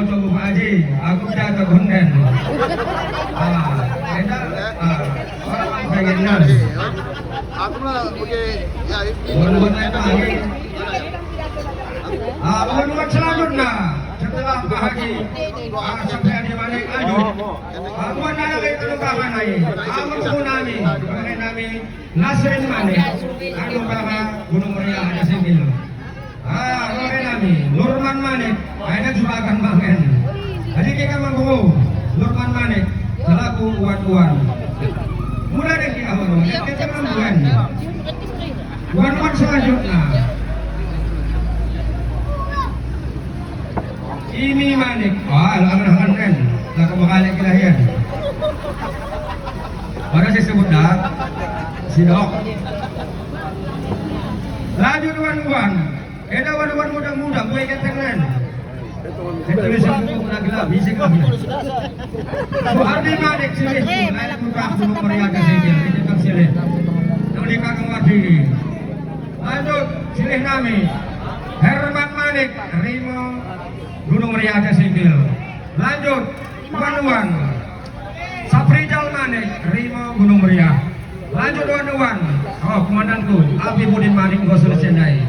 coba Pak Haji, aku jaga konten. Enak, orang pengen nasi. Aku lah pakai ya Buat itu lagi. Buat selanjutnya setelah Pak Haji sampai di mana aju. Buat ada itu lupakan lagi. Aku kunami, pakai nami Nasrin Mane. Aku kakak Gunung Meriah ada sini. Pakai nami Nurman Manik. Ada juga akan bangen. Jadi kita manggung Nurman Manik selaku uan-uan. Mulai dari awal, kita membuat uan-uan selanjutnya. Ini Manik, alang-alang kan, tak kebakalan kelahiran. Pada saya sebut dah, si Dok. Lanjut uan-uan, ada uan-uan muda-muda, gue ikat tangan. Saya tulis buku pernah gelap, bisik lagi. Ardi Manik sini, lain buka Gunung Meriah ke sini, ini kan sini. Yang di kakang Wadiri. Lanjut, silih nami. Herman Manik, Rimo Gunung Meriah ke sini. Lanjut, Wan-Wan. Saprijal Manik, Rimo Gunung Meriah. Lanjut Wan-Wan. Oh, komandanku, Abi Budin Manik, Gosur Sendai.